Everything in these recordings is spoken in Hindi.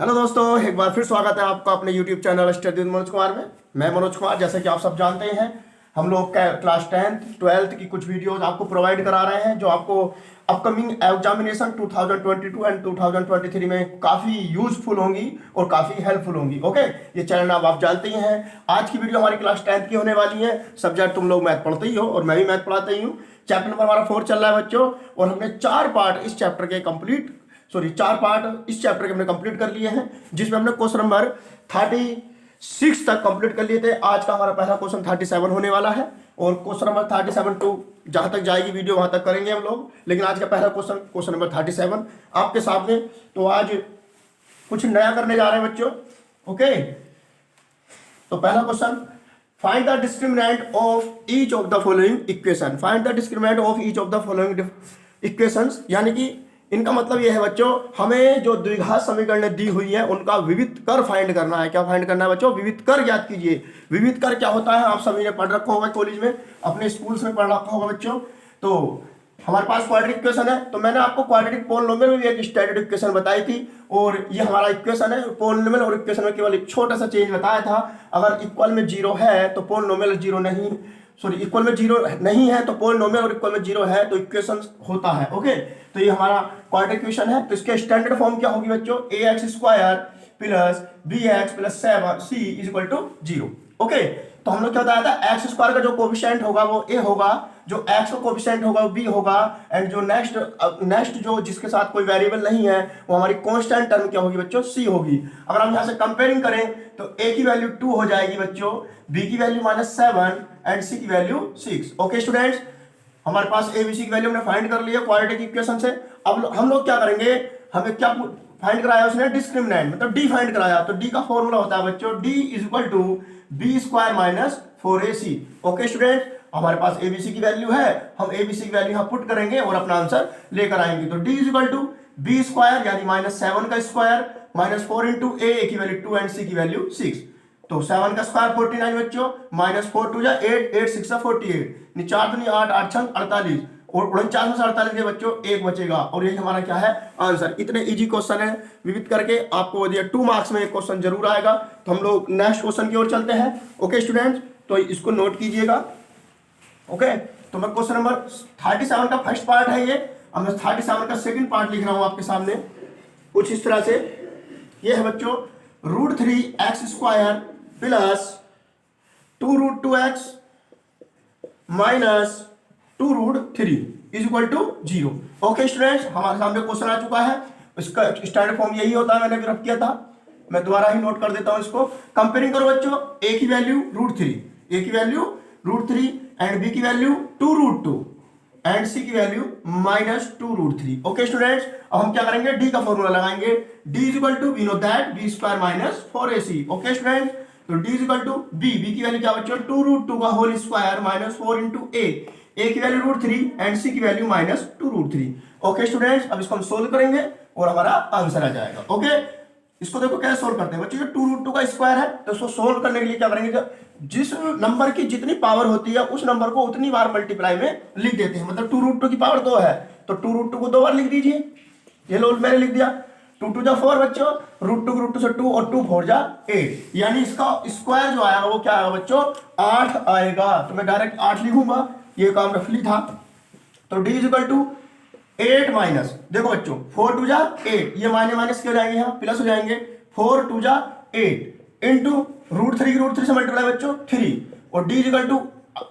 हेलो दोस्तों, एक बार फिर स्वागत है आपका अपने YouTube channel study with Manoj Kumar में। मैं मनोज कुमार, जैसे कि आप सब जानते हैं, हम लोग क्लास 10th 12th की कुछ वीडियोस आपको प्रोवाइड करा रहे हैं जो आपको अपकमिंग एग्जामिनेशन 2022 एंड 2023 में काफ़ी यूजफुल होंगी और काफ़ी हेल्पफुल होंगी। ओके, ये चैनल आप जानते ही हैं। आज की वीडियो हमारी क्लास 10th की होने वाली है। सब्जेक्ट तुम लोग मैथ पढ़ते ही हो और मैं भी मैथ पढ़ाता ही हूँ। चैप्टर नंबर हमारा 4 चल रहा है बच्चों, और हमने 4 पार्ट इस चैप्टर के चार पार्ट इस चैप्टर के हमने कंप्लीट कर लिए हैं, जिसमें हमने क्वेश्चन नंबर 36 तक कंप्लीट कर लिए थे। आज का हमारा पहला क्वेश्चन 37 होने वाला है, और क्वेश्चन नंबर 37 टू जहां तक जाएगी वीडियो वहां तक करेंगे हम लोग। लेकिन आज का पहला क्वेश्चन नंबर 37 आपके सामने। तो आज कुछ नया करने जा रहे हैं बच्चों। ओके, तो पहला question, find the discriminant of each of the following equation. Find the discriminant of each of the following equations, यानी कि इनका मतलब यह है बच्चों, हमें जो द्विघात समीकरण दी हुई है उनका विविध कर फाइंड करना है। क्या फाइंड करना है बच्चों? विविध कर ज्ञात कीजिए। विविध कर क्या होता है आप सभी ने पढ़ रखा होगा, कॉलेज में अपने स्कूल्स में पढ़ रखा होगा बच्चों। तो हमारे पास क्वाड्रेटिक इक्वेशन है, तो मैंने आपको क्वाड्रेटिक पोलिनोमियल में भी एक स्टैंडर्ड इक्वेशन बताई थी, और ये हमारा इक्वेशन है। पोलिनोमियल और इक्वेशन में केवल एक छोटा सा चेंज बताया था। अगर इक्वल में 0 है तो पोलिनोमियल 0 नहीं, इक्वल में 0 नहीं है तो पोलिनोमियल, और इक्वल में 0 है तो इक्वेशन होता है। ओके, तो ये हमारा क्वाड्रेटिक इक्वेशन है। तो इसके स्टैंडर्ड फॉर्म क्या होगी बच्चों? ax square plus bx plus 7c is equal to 0। Okay, तो हम लोग क्या बताया था, एक्स स्क्वायर का जो कोफिशिएंट होगा वो a होगा, जो x का कोफिशिएंट होगा वो b होगा, एंड जो नेक्स्ट जो जिसके साथ कोई वेरिएबल नहीं है वो हमारी कांस्टेंट टर्म क्या होगी बच्चों? c होगी। अगर हम यहाँ से कंपेयरिंग करें तो a की वैल्यू 2 हो जाएगी बच्चों, b की वैल्यू -7 एंड c की वैल्यू 6। ओके स्टूडेंट्स, हमारे पास a b c की वैल्यू हमने फाइंड कर ली है क्वाड्रेटिक इक्वेशन से। अब हम लोग क्या करेंगे, हमें क्या फाइंड कराया उसने? डिस्क्रिमिनेंट, मतलब d फाइंड कराया। तो d का फॉर्मूला होता है बच्चों d is equal to b square minus 4ac। Okay student, हमारे पास abc की वैल्यू है, हम abc की वैल्यू यहाँ पुट करेंगे और अपना आंसर लेकर आएंगे। तो d is equal to b square यानी -7 का स्क्वायर माइनस 4 इंटू a की वैल्यू 2 एंड c की वैल्यू 6। तो 7 का स्क्वायर 49 बच्चों, -4 2 8 8 6 48, 4 दूनी 8 8 6 48, और 49 में से 48 के बच्चों 1 बचेगा, और यही हमारा क्या है? आंसर। इतने इजी क्वेश्चन है, विविध करके आपको दिया 2 मार्क्स में एक क्वेश्चन जरूर आएगा। तो हम लोग नेक्स्ट क्वेश्चन की ओर चलते हैं। ओके स्टूडेंट्स, तो इसको नोट कीजिएगा। ओके, तो मैं क्वेश्चन नंबर 37 का फर्स्ट पार्ट है ये, अब मैं 37 का सेकंड पार्ट लिख रहा हूं आपके सामने कुछ इस तरह से। ये है बच्चों, √3x square plus 2√2x minus 2√3 is equal to 0। Okay students, हमारे सामने क्वेश्चन आ चुका है। इसका स्टैंडर्ड फॉर्म यही होता है, मैंने भी रख किया था, मैं दोबारा ही नोट कर देता हूं इसको। कंपेयरिंग करो बच्चों, a की वैल्यू √3, a की वैल्यू √3 एंड b की वैल्यू 2√2 एंड c की वैल्यू -2√3। ओके स्टूडेंट्स, अब हम क्या करेंगे? d का फॉर्मूला लगाएंगे। d is equal to, we know that b square minus 4ac। Okay students, तो d is equal to b की वैल्यू क्या बच्चों? 2√2 का whole square minus 4 into a की वैल्यू √3 एंड c की वैल्यू -2√3। ओके स्टूडेंट्स, अब इसको हम सोल्व करेंगे और हमारा आंसर आ जाएगा। ओके, इसको देखो कैसे सोल्व करते हैं बच्चों। ये 2√2 का स्क्वायर है, तो इसको सोल्व करने के लिए क्या करेंगे? जिस नंबर की जितनी पावर होती है उस नंबर को उतनी बार मल्टीप्लाई में लिख देते हैं। मतलब 2√2 की पावर 2 है तो 2√2 को 2 बार लिख दीजिए। ये लो मैंने लिख दिया। 2 2 जा 4 बच्चों, √2 से 2 और 2 4 जा 8, यानी इसका स्क्वायर जो आएगा वो क्या आएगा बच्चों? 8 आएगा। तो मैं डायरेक्ट 8 लिखूंगा, ये काम रफली था। तो d is equal to 8 minus, देखो बच्चों 4 2 जा 8, ये माइनस के हो जाएंगे, यहाँ प्लस हो जाएंगे। 4 2 जा 8 इंटू √3 की √3 से मल्टीप्लाई बच्चों 3, और d is equal to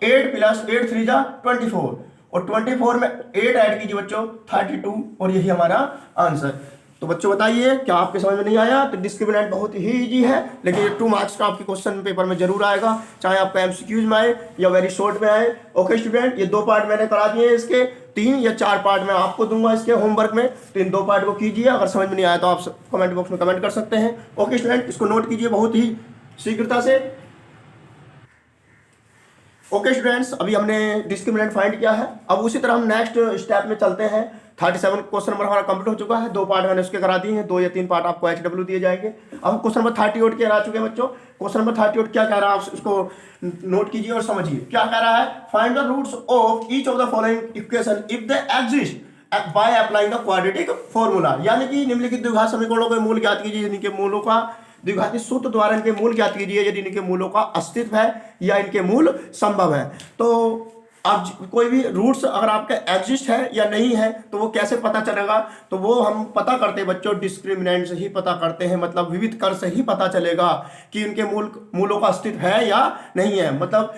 8 plus 8 3 जा 24, और 24 में 8 ऐड कीजिए बच्चों 32, और यही हमारा आंसर। तो बच्चों बताइए, क्या आपके समझ में नहीं आया? तो डिस्क्रिमिनेंट बहुत ही इजी है, लेकिन ये 2 मार्क्स का आपके क्वेश्चन पेपर में जरूर आएगा, चाहे आपका एमसीक्यूज में आए या वेरी शॉर्ट में आए। ओके स्टूडेंट, ये 2 पार्ट मैंने करा दिए हैं, इसके 3 या 4 पार्ट मैं आपको दूंगा इसके होमवर्क में, तो इन 2 पार्ट को कीजिए। अगर समझ में नहीं आया तो आप कमेंट बॉक्स में कमेंट कर सकते हैं। ओके स्टूडेंट, इसको नोट कीजिए बहुत ही शीघ्रता से। ओके स्टूडेंट्स, अभी हमने डिस्क्रिमिनेंट फाइंड किया है, अब उसी तरह हम नेक्स्ट स्टेप में चलते हैं। 37 क्वेश्चन नंबर हमारा कंप्लीट हो चुका है, 2 पार्ट मैंने उसके करा दिए हैं, 2 या 3 पार्ट आपको HW दिए जाएंगे। अब हम क्वेश्चन नंबर 38 के आ चुके हैं बच्चों। क्वेश्चन नंबर 38 क्या कह रहा है, आप इसको नोट कीजिए और समझिए क्या कह रहा है। Find the roots of each of the following equation if they exist by applying the quadratic formula. यानी कि निम्नलिखित द्विघात समीकरणों के मूल ज्ञात कीजिए जिनके मूलों का द्विघाती सूत्र द्वारा इनके मूल ज्ञात कीजिए यदि इनके मूलों का अस्तित्व है या इनके मूल संभव है। तो अब कोई भी रूट्स अगर आपका एग्जिस्ट है या नहीं है तो वो कैसे पता चलेगा, तो वो हम पता करते हैं बच्चों डिस्क्रिमिनेंट से ही पता करते हैं, मतलब विविध कर से ही पता चलेगा कि उनके मूलों का अस्तित्व है या नहीं है, मतलब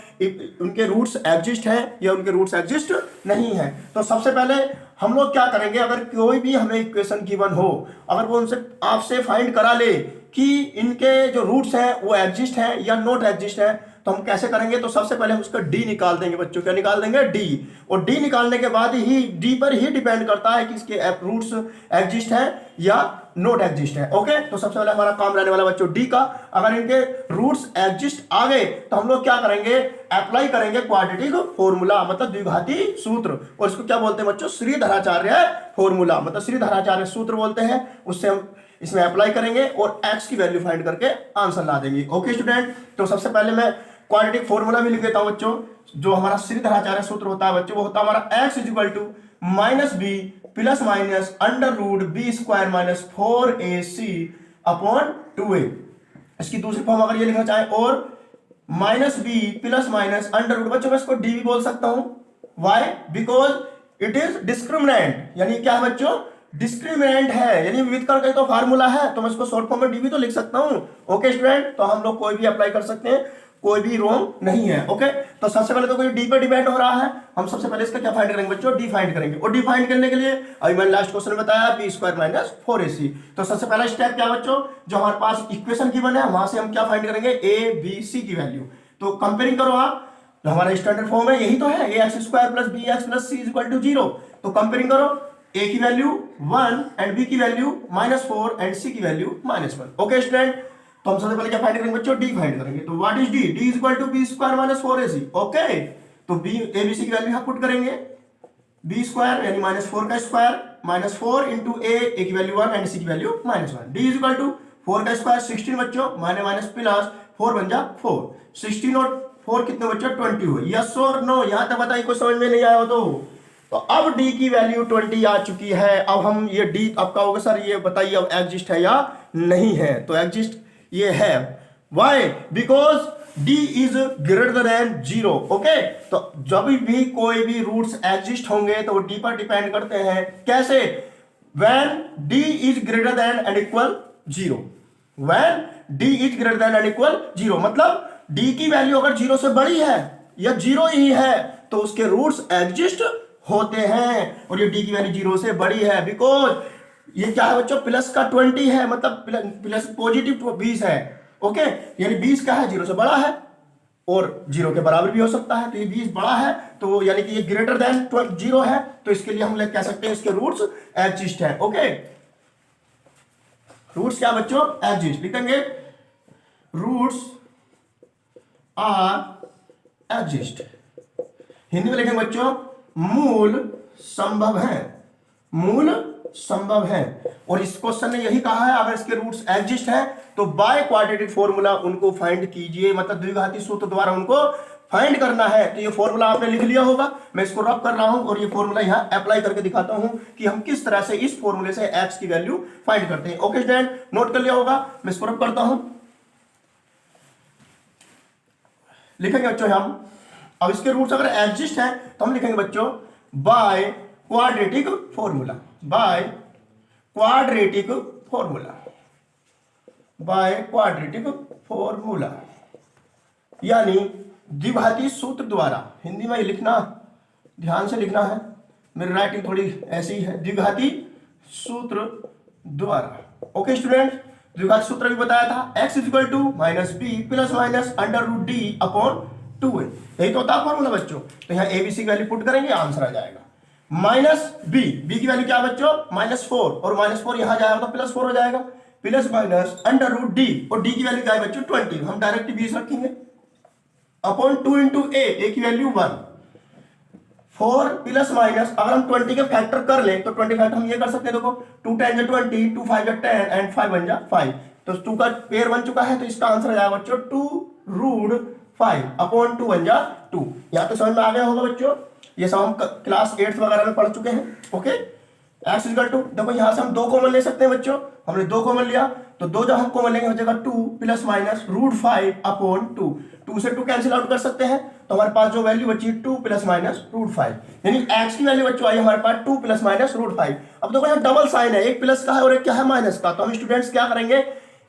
उनके रूट्स एग्जिस्ट है या उनके रूट्स एग्जिस्ट नहीं है। तो सबसे पहले हम लोग क्या करेंगे, अगर कोई भी हमें इक्वेशन गिवन हो, अगर वो उनसे आपसे फाइंड करा ले कि इनके जो रूट्स हैं वो एग्जिस्ट हैं या नॉट एग्जिस्ट है, तो हम कैसे करेंगे, तो सबसे पहले हम उसका डी निकाल देंगे बच्चों। क्या निकाल देंगे? डी। और डी निकालने के बाद ही डी पर ही डिपेंड करता है कि इसके रूट्स एग्जिस्ट है या नॉट एग्जिस्ट है। ओके, तो सबसे पहले हमारा काम रहने वाला बच्चों डी का। अगर इनके रूट्स एग्जिस्ट आ गए तो हम लोग क्या करेंगे, अप्लाई करेंगे क्वाड्रेटिक फॉर्मूला, मतलब द्विघाती सूत्र। और इसको क्या बोलते हैं बच्चों? श्रीधराचार्य फॉर्मूला, मतलब श्रीधराचार्य सूत्र बोलते हैं। उससे हम इसमें अप्लाई करेंगे और x की वैल्यू फाइंड करके आंसर ला देंगे। ओके स्टूडेंट, तो सबसे पहले मैं क्वाड्रेटिक फॉर्मूला भी लिख देता हूं बच्चों। जो हमारा श्रीधराचार्य सूत्र होता है बच्चों, वो होता है हमारा x equal to -b plus minus under root B square minus 4ac upon 2a। इसकी दूसरी फॉर्म अगर ये लिखना चाहे और -b plus minus under root, बच्चों मैं इसको d भी बोल सकता हूं। Why? Because it is discriminant, यानी क्या है बच्चों? डिस्क्रिमिनेंट है, यानी विविध कर का तो फार्मूला है, तो मैं इसको शॉर्ट फॉर्म में डी भी तो लिख सकता हूं। ओके स्टूडेंट, तो हम लोग कोई भी अप्लाई कर सकते हैं, कोई भी रॉन्ग नहीं है। ओके, तो सबसे पहले तो कोई डी पर डिपेंड हो रहा है, हम सबसे पहले इसका क्या फाइंड करेंगे बच्चों? डी फाइंड करेंगे। और डी फाइंड करने के लिए अभी मैंने लास्ट क्वेश्चन में बताया बी स्क्वायर माइनस 4ac। तो सबसे पहला स्टेप क्या बच्चों, जो हमारे पास इक्वेशन की बने वहां से हम क्या फाइंड करेंगे? ए बी सी की वैल्यू। तो कंपेयरिंग करो आप, जो हमारा स्टैंडर्ड फॉर्म है यही तो है, A X square plus B X plus C equal to 0। तो कंपेयरिंग करो, a की वैल्यू 1 एंड b की वैल्यू -4 एंड c की वैल्यू -1। ओके स्टूडेंट, तो हम सबसे पहले क्या फाइंड करेंगे बच्चों? d फाइंड करेंगे। तो what is d? d is equal to b square minus 4ac। Okay, तो b a b c की वैल्यू यहां पुट करेंगे, b स्क्वायर यानी -4 का स्क्वायर -4 इंटू a की वैल्यू 1 एंड c की value -1। d is equal to 4 का स्क्वायर 16 बच्चों, माइनस प्लस 4 बन जा 4, 16 और 4 कितने बच्चों? 20 हुए। यस और नो? यहां तक बताइए, कोई समझ में नहीं आया हो तो अब d की वैल्यू 20 आ चुकी है। अब हम ये d आपका होगा सर ये बताइए अब एग्जिस्ट है या नहीं है, तो एग्जिस्ट ये है। Why? Because d is greater than 0। Okay, तो जब भी कोई भी रूट्स एग्जिस्ट होंगे तो वो d पर डिपेंड करते हैं। कैसे? When d is greater than and equal 0। When d is greater than and equal 0, मतलब d की वैल्यू अगर 0 से बड़ी है या 0 ही है तो उसके रूट्स एग्जिस्ट होते हैं। और ये d की वैल्यू 0 से बड़ी है, बिकॉज ये क्या है बच्चों? प्लस का 20 है, मतलब प्लस पॉजिटिव 20 है। ओके, यानी 20 क्या है? 0 से बड़ा है और 0 के बराबर भी हो सकता है। तो ये 20 बड़ा है, तो यानी कि ये ग्रेटर देन 0 है, तो इसके लिए हम लोग कह सकते हैं इसके रूट्स एग्जिस्ट है। ओके, रूट्स क्या बच्चों? एग्जिस्ट। लिखेंगे रूट्स आर एग्जिस्ट। हिंदी में लिखेंगे बच्चों मूल संभव है, मूल संभव है। और इस क्वेश्चन ने यही कहा है अगर इसके रूट्स एग्जिस्ट है तो बाय क्वाड्रेटिक फॉर्मूला उनको फाइंड कीजिए, मतलब द्विघाती सूत्र द्वारा उनको फाइंड करना है। तो ये फॉर्मूला आपने लिख लिया होगा, मैं इसको रब कर रहा हूं और ये फॉर्मूला यहां अप्लाई करके दिखाता हूं कि हम किस तरह से इस फॉर्मूले से एक्स की वैल्यू फाइंड करते हैं। ओके स्टूडेंट, नोट कर लिया होगा, मैं इसको रब करता हूं। लिखेंगे बच्चों हम, अब इसके रूट्स अगर एग्जिस्ट हैं तो हम लिखेंगे बच्चों bye quadratic formula, bye quadratic formula, bye quadratic formula, यानी द्विघाती सूत्र द्वारा। हिंदी में लिखना ध्यान से लिखना है, मेरी राइटिंग थोड़ी ऐसी ही है। द्विघाती सूत्र द्वारा। ओके स्टूडेंट, द्विघाती सूत्र भी बताया था, x equal to -b plus minus under root d upon 2a। यही तो होता है फॉर्मूला बच्चों। तो यहाँ a b c की वैल्यू पुट करेंगे, आंसर आ जाएगा -b की वैल्यू क्या बच्चों? -4, और -4 यहां जाएगा तो +4 हो जाएगा, plus minus under root d, और d की वैल्यू क्या है बच्चों? 20। हम डायरेक्ट 20 रखेंगे अपॉन 2 इंटू a की वैल्यू 1, 4 प्लस माइनस, अगर हम 20 के फैक्टर कर ले तो 20 फैक्टर हम ये कर सकते हैं, देखो 2 10 जा 20, 2 5 जा 10 एंड 5 1 जा 5, तो 2 का पेयर बन चुका है, तो इसका आंसर आ जाएगा बच्चों 2√5 अपॉन 2 1 जा 2। यहां तो समझ में आ गया होगा बच्चों, ये सब हम क्लास 8 वगैरह में पढ़ चुके हैं। ओके, एक्स इक्वल टू, देखो यहां से हम 2 कॉमन ले सकते हैं बच्चों, हमने 2 कॉमन लिया तो 2 जब हम कॉमन लेंगे हो जाएगा 2 प्लस माइनस रूट 5 अपॉन 2, 2 से 2 कैंसिल आउट कर सकते हैं, तो हमारे पास जो वैल्यू बची 2 प्लस माइनस रूट 5, यानी एक्स की वैल्यू बच्चों आई हमारे पास 2 प्लस माइनस रूट 5। अब देखो यहाँ डबल साइन है, एक प्लस का है और एक क्या है माइनस का, तो हम स्टूडेंट्स क्या करेंगे,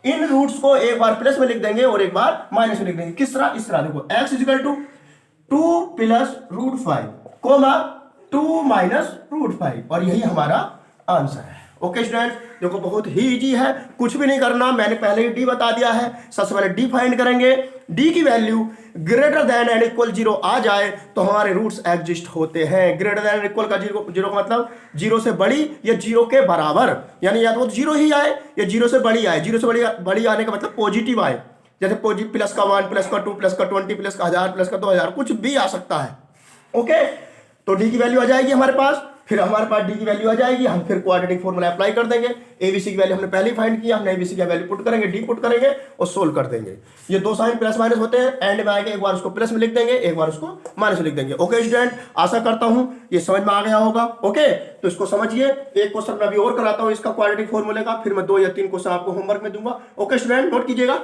इन रूट्स को एक बार प्लस में लिख देंगे और एक बार माइनस में लिख देंगे। किस तरह, इस तरह देखो x is equal to 2 plus root 5 comma 2 minus root 5, और यही हमारा आंसर है। ओके स्टूडेंट्स, देखो बहुत ही इजी है, कुछ भी नहीं करना, मैंने पहले ही डी बता दिया है। सबसे पहले डी फाइंड करेंगे, डी की value greater than and equal 0 आ जाए तो हमारे रूट्स एग्जिस्ट होते हैं। ग्रेटर देन इक्वल का 0 का मतलब 0 से बड़ी या 0 के बराबर, यानी या तो 0 ही आए या 0 से बड़ी आए। 0 से बड़ी आने का मतलब पॉजिटिव आए, जैसे पॉजिटिव प्लस का 1 प्लस का 2 प्लस का 20 प्लस का 1000 प्लस का 2000 कुछ भी आ सकता है। ओके, तो डी की वैल्यू आ जाएगी हमारे पास, फिर हमारे पास डी की वैल्यू आ जाएगी, हम फिर क्वाड्रेटिक फॉर्मूला अप्लाई कर देंगे। एबीसी की वैल्यू हमने पहले ही फाइंड किया, हमने एबीसी की वैल्यू पुट करेंगे, डी पुट करेंगे और सोल्व कर देंगे। ये 2 साइन प्लस माइनस होते हैं, एंड में आएगा एक बार उसको प्लस में लिख देंगे, एक बार उसको माइनस में लिख देंगे। ओके स्टूडेंट, आशा करता हूं ये समझ में आ गया होगा। ओके, तो इसको समझिए, एक क्वेश्चन मैं अभी और कराता हूं इसका क्वाड्रेटिक फॉर्मूले का, फिर मैं 2 या 3 क्वेश्चन आपको होमवर्क में दूंगा। ओके स्टूडेंट, नोट कीजिएगा।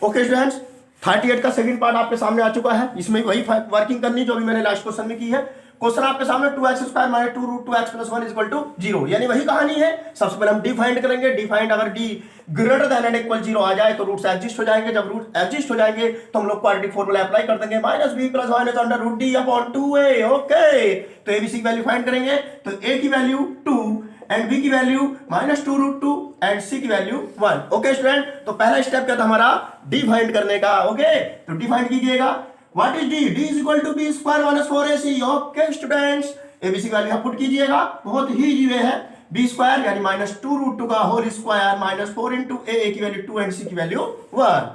ओके स्टूडेंट्स, 38 का सेकंड पार्ट आपके सामने आ चुका है, इसमें वही वर्किंग करनी जो अभी मैंने लास्ट क्वेश्चन में की है। क्वेश्चन आपके सामने 2x² minus 2 root 2x plus 1 equal to 0, यानी वही कहानी है। सबसे पहले हम डी फाइंड करेंगे, डी फाइंड अगर D greater than and equal 0 आ जाए तो रूट्स एग्जिस्ट हो जाएंगे। जब रूट एग्जिस्ट हो जाएंगे तो हम लोग क्वाड्रेटिक फॉर्मूला अप्लाई कर देंगे, minus B plus minus under root D upon 2a। Okay, तो एबीसी की वैल्यू फाइंड करेंगे, तो a की वैल्यू 2 एंड b की value minus 2 root 2 and c की वैल्यू 1। ओके स्टूडेंट, तो पहला स्टेप क्या था हमारा, डी फाइंड करने का। ओके, तो डी फाइंड कीजिएगा, what is D, D is equal to B square minus 4ac। Okay students, ABC की वैल्यू पुट कीजिएगा, बहुत ही इजी वे है। बी स्क्वायर यानी माइनस 2 रूट 2 का whole square minus 4 into A की वैल्यू 2 एंड सी की वैल्यू 1।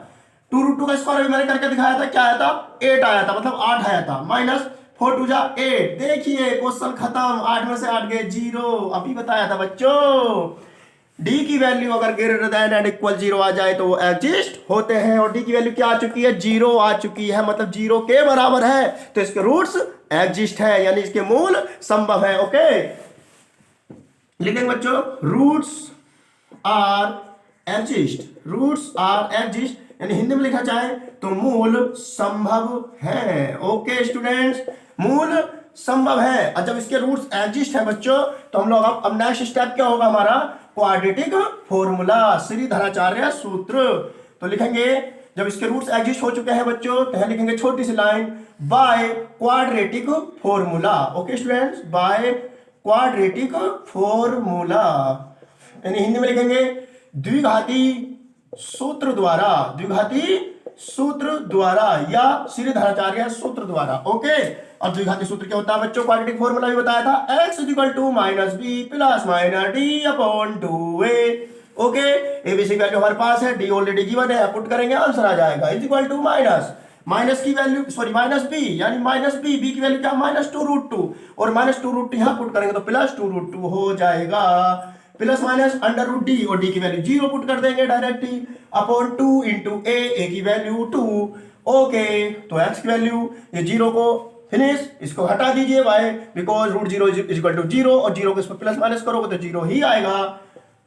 2 रूट 2 का स्क्वायर अभी मैंने करके दिखाया था, क्या आया था, 8 आया था, मतलब 8 आया था, माइनस 4 2 जा 8। देखिए क्वेश्चन खत्म, 8 में से 8 गए 0, अभी बताया था बच्चों। डी की वैल्यू अगर ग्रेटर देन एंड इक्वल 0 आ जाए तो वो एग्जिस्ट होते हैं, और डी की वैल्यू क्या आ चुकी है, 0 आ चुकी है, मतलब 0 के बराबर है, तो इसके रूट्स एग्जिस्ट है, यानी इसके मूल संभव है। ओके, लिखेंगे बच्चों, roots are exist, roots are exist, यानी हिंदी में लिखा जाए तो मूल संभव है। ओके स्टूडेंट्स, मूल संभव है, और जब इसके रूट्स एग्जिस्ट है बच्चों तो हम लोग अब नेक्स्ट स्टेप क्या होगा हमारा, क्वाड्रेटिक फॉर्मूला, श्रीधराचार्य सूत्र। तो लिखेंगे जब इसके रूट्स एग्जिस्ट हो चुके हैं बच्चों तो यहां लिखेंगे छोटी सी line, by quadratic formula. Okay students, by quadratic formula, यानी हिंदी में लिखेंगे द्विघाती सूत्र द्वारा, द्विघाती सूत्र द्वारा या श्रीधराचार्य सूत्र द्वारा। ओके, और द्विघाती सूत्र क्या होता है बच्चों, क्वाड्रेटिक फॉर्मूला भी बताया था, x equal to minus B plus minus D upon 2a। Okay, ABC value हमारे पास है, डी ऑलरेडी गिवन है, पुट करेंगे आंसर आ जाएगा, इज इक्वल टू माइनस की वैल्यू सॉरी माइनस बी, यानी माइनस बी, बी की वैल्यू क्या माइनस 2 रूट 2, और माइनस 2 रूट 2 यहां पुट करेंगे तो प्लस 2 रूट 2 हो जाएगा, plus minus under root D, और डी की वैल्यू 0 पुट कर देंगे डायरेक्ट ही अपॉन 2 इंटू ए की वैल्यू 2। ओके, तो एक्स की वैल्यू ये 0 को फिनिश, इसको हटा दीजिए why, because root 0 is equal to 0, और 0 को इस पर प्लस माइनस करोगे तो 0 ही आएगा।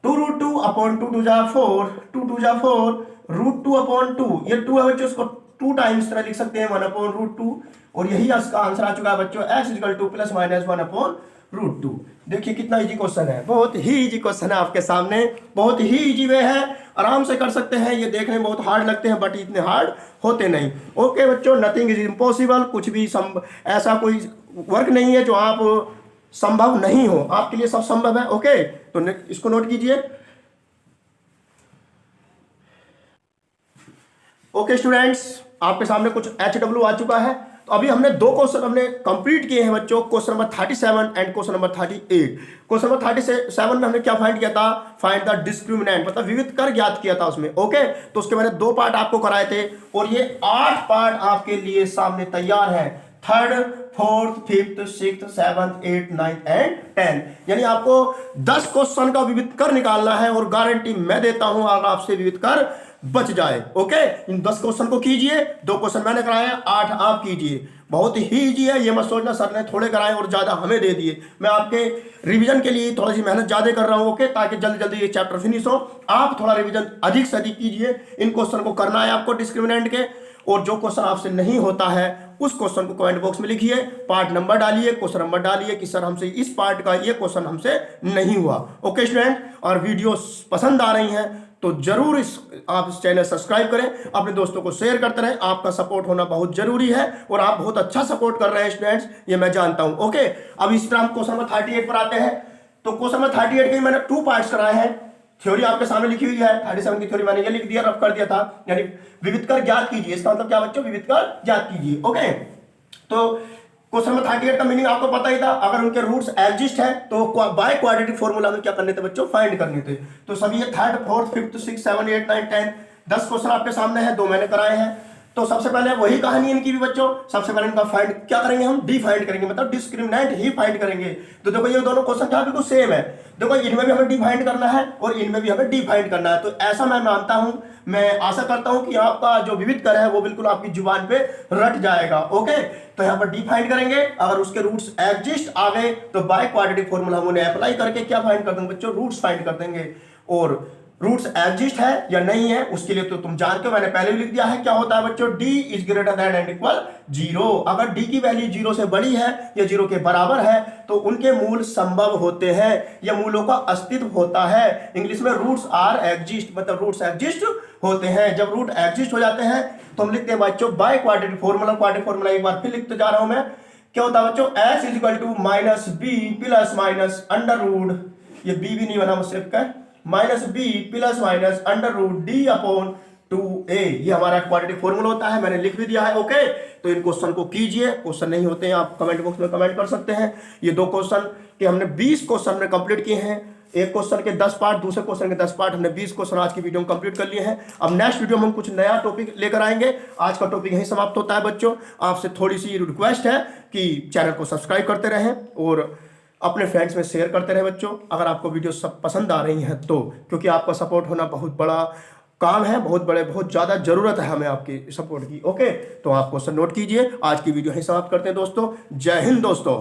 2 रूट 2 अपॉन 2 2 जा 4, 2 2 जा 4 रूट 2 अपॉन 2, ये 2 है बच्चों, इसको 2 टाइम्स तरह लिख सकते हैं 1 अपॉन रूट 2, और यही इसका आंसर आ चुका है बच्चों, x is equal to plus minus 1 upon root 2। देखिए कितना इजी क्वेश्चन है, बहुत ही इजी क्वेश्चन है आपके सामने, बहुत ही इजी वे है, आराम से कर सकते हैं। ये देखने में बहुत हार्ड लगते हैं बट इतने हार्ड होते नहीं। ओके बच्चों, नथिंग इज इम्पॉसिबल, कुछ भी ऐसा कोई वर्क नहीं है जो आप संभव नहीं हो, आपके लिए सब संभव है। ओके, तो इसको नोट कीजिए। ओके स्टूडेंट्स, आपके सामने कुछ HW आ चुका है, तो अभी हमने 2 क्वेश्चन हमने कंप्लीट किए हैं बच्चों, question number 37 and question number 38। Question number 37 में हमने क्या फाइंड किया था, फाइंड द डिस्क्रिमिनेंट, मतलब विविध कर ज्ञात किया था उसमें। ओके, तो उसके मैंने 2 पार्ट आपको कराए थे, और ये 8 पार्ट आपके लिए सामने तैयार है, 3rd 4th 5th 6th 7th 8th 9th and 10th, यानी आपको 10 क्वेश्चन का विविध कर निकालना है, और गारंटी मैं देता हूं अगर आपसे विविध कर बच जाए। ओके, इन 10 क्वेश्चन को कीजिए, 2 क्वेश्चन मैंने कराए हैं, 8 आप कीजिए। बहुत ही इजी है, ये मत सोचना सर ने थोड़े कराए और ज़्यादा हमें दे दिए। मैं आपके रिवीजन के लिए थोड़ी सी मेहनत ज़्यादा कर रहा हूँ। ओके, ताकि जल्दी जल्दी ये चैप्टर फिनिश हो। आप थोड़ा रिवीजन अधिक से अधिक कीजिए। इन क्वेश्चन को करना है आपको डिस्क्रिमिनेंट के, और जो क्वेश्चन आपसे नहीं होता है उस क्वेश्चन को कमेंट बॉक्स में लिखिए, पार्ट नंबर डालिए, क्वेश्चन नंबर डालिए कि सर हमसे इस पार्ट का ये क्वेश्चन हमसे नहीं हुआ। ओके स्टूडेंट, और वीडियो पसंद आ रही हैं तो जरूर आप इस चैनल सब्सक्राइब करें, अपने दोस्तों को शेयर करते रहें। आपका सपोर्ट होना बहुत जरूरी है और आप बहुत अच्छा सपोर्ट कर रहे हैं स्टूडेंट्स, ये मैं जानता हूं। ओके, अब इस तरह हम क्वेश्चन नंबर 38 पर आते हैं। तो क्वेश्चन नंबर 38 के मैंने 2 पार्ट्स कराए हैं। थ्योरी आपके सामने लिखी हुई है, 37 की थ्योरी मैंने ये लिख दिया, रफ कर दिया था, यानी विविध कर ज्ञात कीजिए। इसका मतलब क्या बच्चों, विविध कर ज्ञात कीजिए। ओके, तो क्वेश्चन नंबर 38 का मीनिंग आपको पता ही था। अगर उनके रूट्स एग्जिस्ट है तो बाय क्वाड्रेटिक फॉर्मूला में क्या करने थे बच्चों, फाइंड करने थे। तो सभी ये 3rd 4th 5th 6th 7th 8th 9th 10th 10 question आपके सामने है, 2 मैंने कराए हैं। तो सबसे पहले वही कहानी इनकी भी बच्चों, सबसे पहले इनका फाइंड क्या करेंगे, हम डी फाइंड करेंगे, मतलब डिस्क्रिमिनेंट ही फाइंड करेंगे। तो देखो ये दोनों क्वेश्चन क्या बिल्कुल सेम है। देखो इनमें भी हमें डी फाइंड करना है और इनमें भी हमें डी फाइंड करना है। तो ऐसा मैं मानता हूं, मैं आशा करता हूं कि आपका जो विविध कर है वो बिल्कुल आपकी जुबान पे रट जाएगा। ओके, तो यहाँ पर डी फाइंड करेंगे। अगर उसके रूट्स एग्जिस्ट आ गए तो बाय क्वाड्रेटिक फॉर्मूला हम उन्हें अप्लाई करके क्या फाइंड कर देंगे बच्चों, रूट्स फाइंड कर देंगे। और रूट्स एग्जिस्ट है या नहीं है उसके लिए तो तुम जानते हो, मैंने पहले भी लिख दिया है। क्या होता है बच्चों, d is greater than and equal 0। अगर d की वैल्यू 0 से बड़ी है या 0 के बराबर है तो उनके मूल संभव होते हैं या मूलों का अस्तित्व होता है। इंग्लिश में रूट्स आर एग्जिस्ट, मतलब रूट्स एग्जिस्ट होते हैं। जब रूट एग्जिस्ट हो जाते हैं तो हम लिखते हैं बच्चों bye quadratic formula. Quadratic formula एक बार फिर लिखते जा रहा हूं मैं। क्या होता है बच्चों, s is equal to minus B plus minus under root, ये b भी नहीं बना मुझसे का, minus B plus minus under root D upon 2a, ये हमारा क्वाड्रेटिक फॉर्मूला होता है। मैंने लिख भी दिया है। ओके, तो इन क्वेश्चन को कीजिए। क्वेश्चन नहीं होते हैं आप कमेंट बॉक्स में कमेंट कर सकते हैं। ये 2 क्वेश्चन के हमने 20 क्वेश्चन में कंप्लीट किए हैं। एक क्वेश्चन के 10 पार्ट, दूसरे क्वेश्चन के 10 पार्ट, हमने 20 क्वेश्चन आज की वीडियो में कंप्लीट कर लिए हैं। अब नेक्स्ट वीडियो में हम कुछ नया टॉपिक लेकर आएंगे। आज का टॉपिक यहीं समाप्त होता है बच्चों। आपसे थोड़ी सी रिक्वेस्ट है कि चैनल को सब्सक्राइब करते रहें और अपने फ्रेंड्स में शेयर करते रहे बच्चों, अगर आपको वीडियो सब पसंद आ रही हैं तो, क्योंकि आपका सपोर्ट होना बहुत बड़ा काम है, बहुत ज़्यादा ज़रूरत है हमें आपकी सपोर्ट की। ओके, तो आप क्वेश्चन नोट कीजिए। आज की वीडियो ही समाप्त करते हैं दोस्तों। जय हिंद दोस्तों।